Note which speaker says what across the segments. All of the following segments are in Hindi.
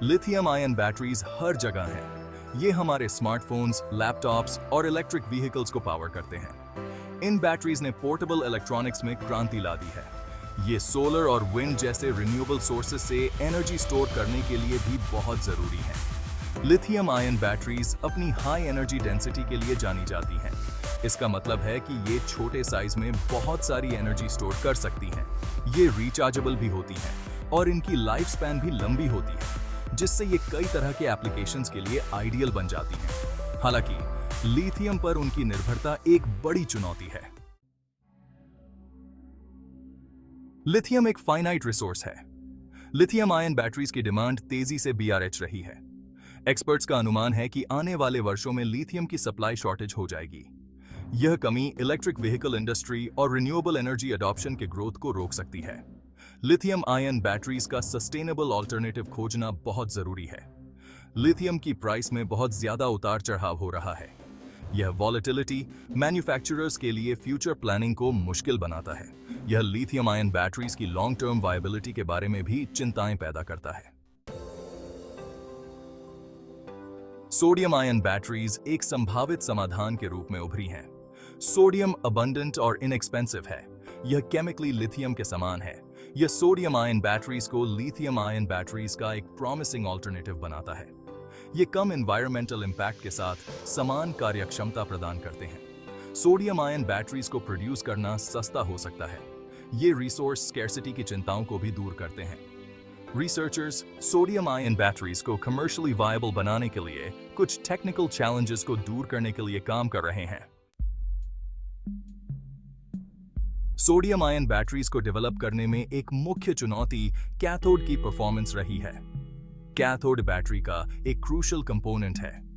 Speaker 1: लिथियम आयन बैटरीज हर जगह हैं। ये हमारे स्मार्टफोन्स, लैपटॉप्स और इलेक्ट्रिक व्हीकल्स को पावर करते हैं। इन बैटरीज ने पोर्टेबल इलेक्ट्रॉनिक्स में क्रांति ला दी है। ये सोलर और विंड जैसे रिन्यूएबल सोर्सेज से एनर्जी स्टोर करने के लिए भी बहुत जरूरी है। लिथियम आयन बैटरीज अपनी हाई एनर्जी डेंसिटी के लिए जानी जाती हैं। इसका मतलब है कि ये छोटे साइज में बहुत सारी एनर्जी स्टोर कर सकती हैं। ये रिचार्जेबल भी होती हैं और इनकी लाइफ स्पैन भी लंबी होती है, जिससे ये कई तरह के एप्लीकेशंस के लिए आइडियल बन जाती हैं। हालांकि लिथियम पर उनकी निर्भरता एक बड़ी चुनौती है। लिथियम एक फाइनाइट रिसोर्स है। लिथियम आयन बैटरीज की डिमांड तेजी से BRH रही है। एक्सपर्ट्स का अनुमान है कि आने वाले वर्षों में लिथियम की सप्लाई शॉर्टेज हो जाएगी। यह कमी इलेक्ट्रिक व्हीकल इंडस्ट्री और रिन्यूएबल एनर्जी अडॉप्शन के ग्रोथ को रोक सकती है। लिथियम आयन बैटरीज का सस्टेनेबल ऑल्टरनेटिव खोजना बहुत जरूरी है। लिथियम की प्राइस में बहुत ज्यादा उतार चढ़ाव हो रहा है। यह वॉलेटिलिटी मैन्युफैक्चरर्स के लिए फ्यूचर प्लानिंग को मुश्किल बनाता है। यह लिथियम आयन बैटरीज की लॉन्ग टर्म वायबिलिटी के बारे में भी चिंताएं पैदा करता है। सोडियम आयन बैटरीज एक संभावित समाधान के रूप में उभरी हैं। सोडियम अबंडेंट और इनएक्सपेंसिव है। यह केमिकली लिथियम के समान है। यह सोडियम आयन बैटरीज को लिथियम आयन बैटरीज का एक प्रॉमिसिंग ऑल्टरनेटिव बनाता है। ये कम एनवायरमेंटल इंपैक्ट के साथ समान कार्यक्षमता प्रदान करते हैं। सोडियम आयन बैटरीज को प्रोड्यूस करना सस्ता हो सकता है। ये रिसोर्स स्कैर्सिटी की चिंताओं को भी दूर करते हैं। रिसर्चर्स सोडियम आयन बैटरीज को कमर्शियली वायबल बनाने के लिए कुछ टेक्निकल चैलेंजेस को दूर करने के लिए काम कर रहे हैं। सोडियम आयन बैटरीज को डेवलप करने में एक मुख्य चुनौती कैथोड की परफॉर्मेंस रही है। कैथोड बैटरी का एक क्रूशियल कंपोनेंट है।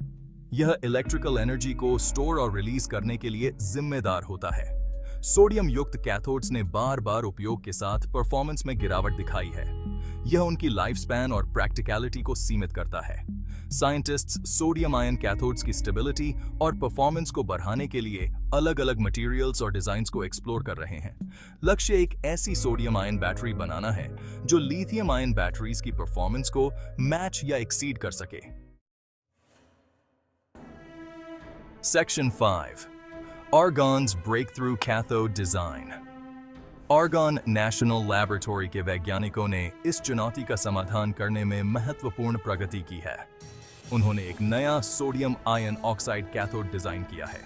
Speaker 1: यह इलेक्ट्रिकल एनर्जी को स्टोर और रिलीज करने के लिए जिम्मेदार होता है। सोडियम युक्त कैथोड्स ने बार-बार उपयोग के साथ परफॉर्मेंस में गिरावट दिखाई है। यह उनकी लाइफ स्पैन और प्रैक्टिकलिटी को सीमित करता है। साइंटिस्ट्स सोडियम आयन कैथोड्स की स्टेबिलिटी और परफॉर्मेंस को बढ़ाने के लिए अलग-अलग मटेरियल्स और डिजाइन्स को एक्सप्लोर कर रहे हैं। लक्ष्य एक ऐसी सोडियम आयन बैटरी बनाना है जो लिथियम आयन बैटरीज की परफॉर्मेंस को मैच या एक्सीड कर सके। Section 5 Argonne's breakthrough cathode design. Argonne National Laboratory के वैज्ञानिकों ने इस चुनौती का समाधान करने में महत्वपूर्ण प्रगति की है। उन्होंने एक नया sodium ion oxide cathode design किया है।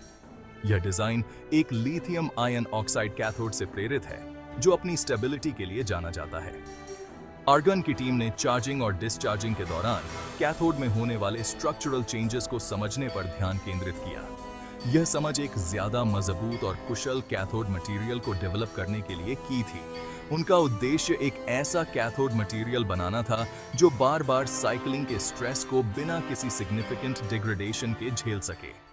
Speaker 1: यह डिजाइन एक लिथियम आयन ऑक्साइड कैथोड से प्रेरित है, जो अपनी स्टेबिलिटी के लिए जाना जाता है। आर्गन की टीम ने चार्जिंग और डिस्चार्जिंग के दौरान कैथोड में होने वाले स्ट्रक्चरल चेंजेस को समझने पर ध्यान केंद्रित किया। यह समझ एक ज्यादा मजबूत और कुशल कैथोड मटेरियल को डेवलप करने के लिए की थी। उनका उद्देश्य एक ऐसा कैथोड मटेरियल बनाना था जो बार-बार साइक्लिंग के स्ट्रेस को बिना किसी सिग्निफिकेंट डिग्रेडेशन के झेल सके।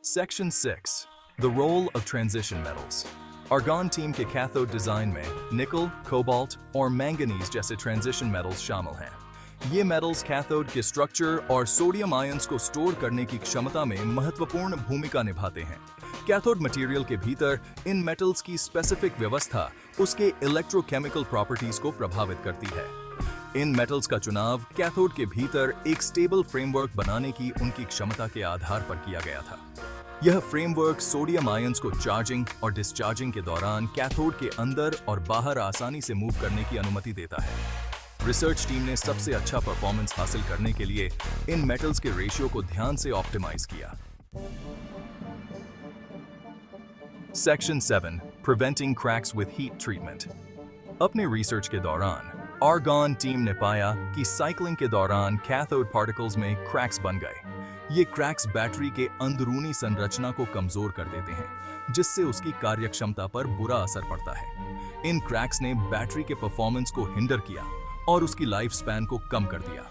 Speaker 1: Section 6 the role of transition metals. Argonne team के कैथोड डिजाइन में निकल, कोबाल्ट और मैंगनीज जैसे ट्रांजिशन मेटल्स शामिल हैं। ये मेटल्स कैथोड के स्ट्रक्चर और सोडियम आयंस को स्टोर करने की क्षमता में महत्वपूर्ण भूमिका निभाते हैं। कैथोड मटेरियल के भीतर इन मेटल्स की स्पेसिफिक व्यवस्था उसके इलेक्ट्रोकेमिकल प्रॉपर्टीज को प्रभावित करती है। इन मेटल्स का चुनाव कैथोड के भीतर एक स्टेबल फ्रेमवर्क बनाने की उनकी क्षमता के आधार पर किया गया था। यह फ्रेमवर्क सोडियम आयंस को चार्जिंग और डिस्चार्जिंग के दौरान कैथोड के अंदर और बाहर आसानी से मूव करने की अनुमति देता है। रिसर्च टीम ने सबसे अच्छा परफॉर्मेंस हासिल करने के लिए इन मेटल्स के रेशियो को ध्यान से ऑप्टिमाइज किया। Section 7 preventing cracks with heat treatment. अपने रिसर्च के दौरान आर्गॉन टीम ने पाया कि साइक्लिंग के दौरान कैथोड पार्टिकल्स में क्रैक्स बन गए। ये क्रैक्स बैटरी के अंदरूनी संरचना को कमजोर कर देते हैं, जिससे उसकी कार्यक्षमता पर बुरा असर पड़ता है। इन क्रैक्स ने बैटरी के परफॉर्मेंस को हिंडर किया और उसकी लाइफ स्पैन को कम कर दिया।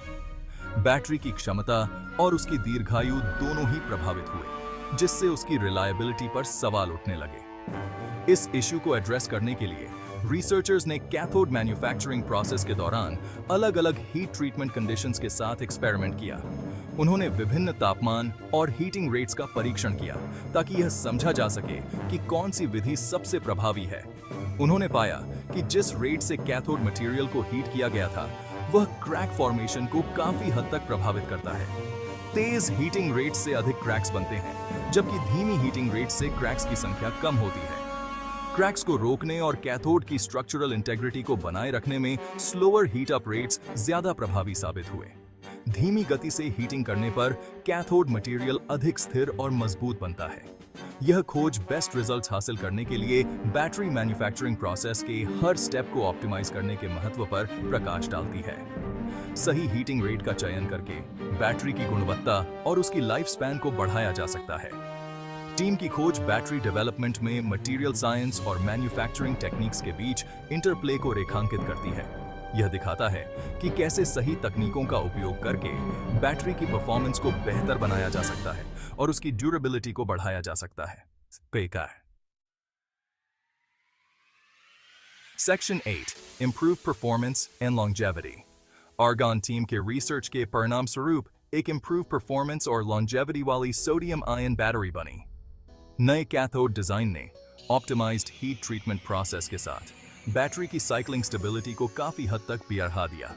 Speaker 1: बैटरी की क्षमता और उसकी दीर्घायु दोनों ही प्रभावित हुए, जिससे उसकी रिलायबिलिटी पर सवाल उठने लगे। इस इश्यू को एड्रेस करने के लिए रिसर्चर्स ने कैथोड मैन्युफैक्चरिंग प्रोसेस के दौरान अलग-अलग हीट ट्रीटमेंट कंडीशंस के साथ एक्सपेरिमेंट किया। उन्होंने विभिन्न तापमान और हीटिंग रेट्स का परीक्षण किया ताकि यह समझा जा सके कि कौन सी विधि सबसे प्रभावी है। उन्होंने पाया कि जिस रेट से कैथोड मटेरियल को हीट किया गया था वह क्रैक फॉर्मेशन को काफी हद तक प्रभावित करता है। तेज हीटिंग रेट से अधिक क्रैक्स बनते हैं, जबकि धीमी हीटिंग रेट से क्रैक्स की संख्या कम होती है। क्रैक्स को रोकने और कैथोड की स्ट्रक्चरल इंटेग्रिटी को बनाए रखने में स्लोअर हीट अप रेट्स ज्यादा प्रभावी साबित हुए। धीमी गति से हीटिंग करने पर कैथोड मटेरियल अधिक स्थिर और मजबूत बनता है। यह खोज बेस्ट रिजल्ट्स हासिल करने के लिए बैटरी मैन्युफैक्चरिंग प्रोसेस के हर स्टेप को ऑप्टिमाइज करने के महत्व पर प्रकाश डालती है। सही हीटिंग रेट का चयन करके बैटरी की गुणवत्ता और उसकी लाइफ स्पैन को बढ़ाया जा सकता है। टीम की खोज बैटरी डेवलपमेंट में मटेरियल साइंस और मैन्युफैक्चरिंग टेक्निक्स के बीच इंटरप्ले को रेखांकित करती है। यह दिखाता है कि कैसे सही तकनीकों का उपयोग करके बैटरी की परफॉर्मेंस को बेहतर बनाया जा सकता है और उसकी ड्यूरेबिलिटी को बढ़ाया जा सकता है। Section 8 improve performance and longevity. Argonne team के रिसर्च के परिणाम स्वरूप एक इम्प्रूव परफॉर्मेंस और लॉन्जेविटी वाली सोडियम आयन बैटरी बनी। नए कैथोड डिजाइन ने ऑप्टिमाइज्ड हीट ट्रीटमेंट प्रोसेस के साथ बैटरी की साइक्लिंग स्टेबिलिटी को काफी हद तक बढ़ा दिया।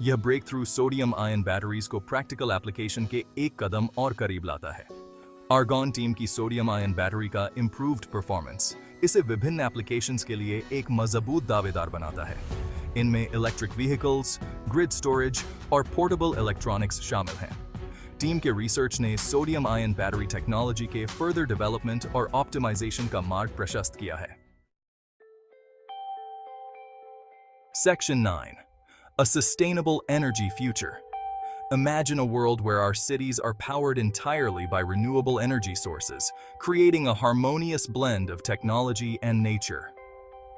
Speaker 1: यह breakthrough sodium ion batteries को प्रैक्टिकल एप्लीकेशन के एक कदम और करीब लाता है। आर्गन टीम की सोडियम आयन बैटरी का इंप्रूव्ड परफॉर्मेंस इसे विभिन्न एप्लीकेशंस के लिए एक मजबूत दावेदार बनाता है। इनमें इलेक्ट्रिक व्हीकल्स, ग्रिड स्टोरेज और पोर्टेबल इलेक्ट्रॉनिक्स शामिल हैं। टीम के रिसर्च ने सोडियम आयन बैटरी टेक्नोलॉजी के फर्दर डेवलपमेंट और ऑप्टिमाइजेशन का मार्ग प्रशस्त किया है। Section 9. A sustainable energy future. Imagine a world where our cities are powered entirely by renewable energy sources, creating a harmonious blend of technology and nature.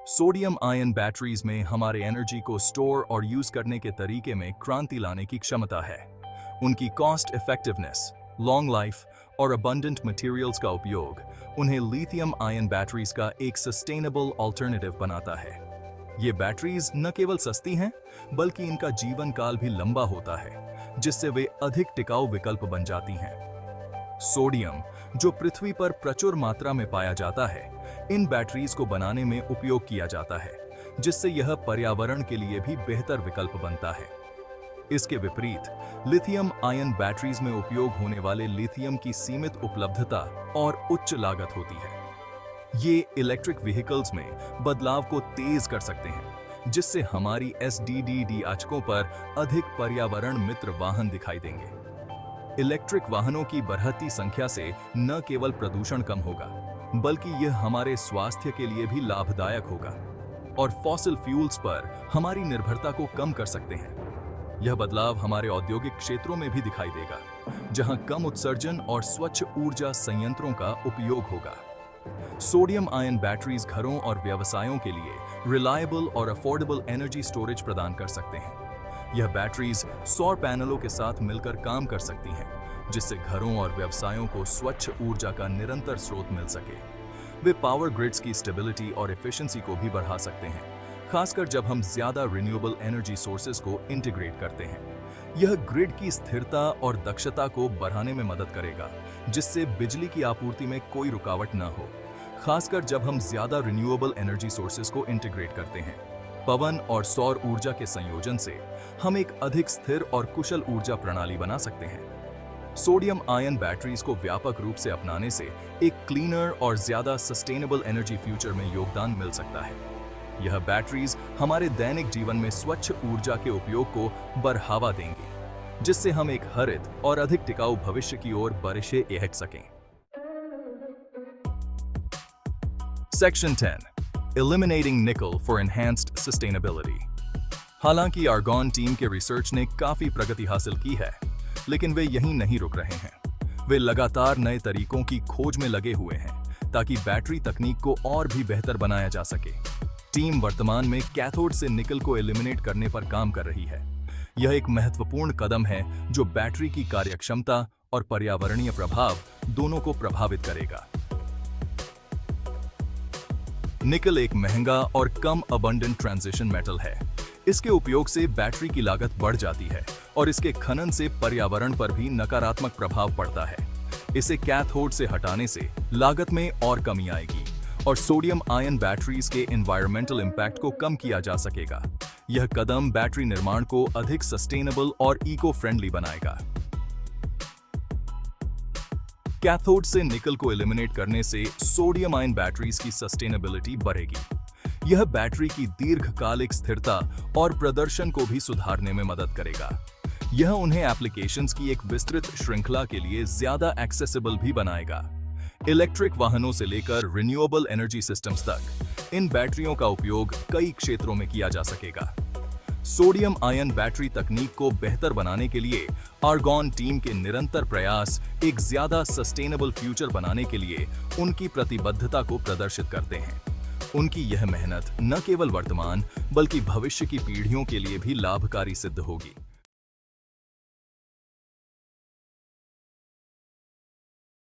Speaker 1: Sodium ion batteries में हमारे एनर्जी को स्टोर और यूज करने के तरीके में क्रांति लाने की क्षमता है। उनकी कॉस्ट इफेक्टिवनेस, लॉन्ग लाइफ और अबंडेंट मटेरियल्स का उपयोग उन्हें लिथियम आयन बैटरीज का एक सस्टेनेबल अल्टरनेटिव बनाता है। ये बैटरीज न केवल सस्ती हैं, बल्कि इनका जीवन काल भी लंबा होता है, जिससे वे अधिक टिकाऊ विकल्प बन जाती हैं। सोडियम, जो पृथ्वी पर प्रचुर मात्रा में पाया जाता है, इन बैटरीज को बनाने में उपयोग किया जाता है, जिससे यह पर्यावरण के लिए भी बेहतर विकल्प बनता है। इसके विपरीत लिथियम आयन बैटरीज में उपयोग होने वाले लिथियम की सीमित उपलब्धता और उच्च लागत होती है। ये इलेक्ट्रिक व्हीकल्स में बदलाव को तेज कर सकते हैं, जिससे हमारी SDDD आंचकों पर अधिक पर्यावरण मित्र वाहन दिखाई देंगे। इलेक्ट्रिक वाहनों की बढ़ती संख्या से न केवल प्रदूषण कम होगा, बल्कि यह हमारे स्वास्थ्य के लिए भी लाभदायक होगा और फॉसिल फ्यूल्स पर हमारी निर्भरता को कम कर सकते हैं। यह बदलाव हमारे औद्योगिक क्षेत्रों में भी दिखाई देगा, जहां कम उत्सर्जन और स्वच्छ ऊर्जा संयंत्रों का उपयोग होगा। सोडियम आयन बैटरीज घरों और व्यवसायों के लिए रिलायबल और अफोर्डेबल एनर्जी स्टोरेज प्रदान कर सकते हैं। यह बैटरीज सौर पैनलों के साथ मिलकर काम कर सकती हैं, जिससे घरों और व्यवसायों को स्वच्छ ऊर्जा का निरंतर स्रोत मिल सके। वे पावर ग्रिड्स की स्टेबिलिटी और एफिशिएंसी को भी बढ़ा सकते हैं, खासकर जब हम ज्यादा रिन्यूएबल एनर्जी सोर्सेज को इंटीग्रेट करते हैं। यह ग्रिड की स्थिरता और दक्षता को बढ़ाने में मदद करेगा, जिससे बिजली की आपूर्ति में कोई रुकावट न हो, खासकर जब हम ज्यादा रिन्यूएबल एनर्जी सोर्सेज को इंटीग्रेट करते हैं। पवन और सौर ऊर्जा के संयोजन से हम एक अधिक स्थिर और कुशल ऊर्जा प्रणाली बना सकते हैं। सोडियम आयन बैटरीज को व्यापक रूप से अपनाने से एक क्लीनर और ज्यादा सस्टेनेबल एनर्जी फ्यूचर में योगदान मिल सकता है। यह बैटरीज हमारे दैनिक जीवन में स्वच्छ ऊर्जा के उपयोग को बढ़ावा देंगी, जिससे हम एक हरित और अधिक टिकाऊ भविष्य की ओर बढ़े एहक सकें। Section 10. Eliminating nickel for enhanced sustainability. हालांकि आर्गन टीम के रिसर्च ने काफी प्रगति हासिल की है, लेकिन वे यहीं नहीं रुक रहे हैं। वे लगातार नए तरीकों की खोज में लगे हुए हैं, ताकि बैटरी तकनीक को और भी बेहतर बनाया जा सके। टीम वर्तमान में कैथोड से निकल को एलिमिनेट करने पर काम कर रही है। यह एक महत्वपूर्ण कदम है जो बैटरी की कार्यक्षमता और पर्यावरणीय प्रभाव दोनों को प्रभावित करेगा। निकल एक महंगा और कम अबंडेंट ट्रांजिशन मेटल है। इसके उपयोग से बैटरी की लागत बढ़ जाती है और इसके खनन से पर्यावरण पर भी नकारात्मक प्रभाव पड़ता है। इसे कैथोड से हटाने से लागत में और कमी आएगी और सोडियम आयन बैटरीज के एनवायरमेंटल इम्पैक्ट को कम किया जा सकेगा। यह कदम बैटरी निर्माण को अधिक सस्टेनेबल और इको फ्रेंडली बनाएगा। कैथोड से निकल को एलिमिनेट करने से सोडियम आयन बैटरीज की सस्टेनेबिलिटी बढ़ेगी। यह बैटरी की दीर्घकालिक स्थिरता और प्रदर्शन को भी सुधारने में मदद करेगा। यह उन्हें एप्लीकेशंस की एक विस्तृत श्रृंखला के लिए ज्यादा एक्सेसिबल भी बनाएगा। इलेक्ट्रिक वाहनों से लेकर रिन्यूएबल एनर्जी सिस्टम्स तक इन बैटरियों का उपयोग कई क्षेत्रों में किया जा सकेगा। सोडियम आयन बैटरी तकनीक को बेहतर बनाने के लिए आर्गॉन टीम के निरंतर प्रयास एक ज्यादा सस्टेनेबल फ्यूचर बनाने के लिए उनकी प्रतिबद्धता को प्रदर्शित करते हैं। उनकी यह मेहनत न केवल वर्तमान बल्कि भविष्य की पीढ़ियों के लिए भी लाभकारी सिद्ध होगी।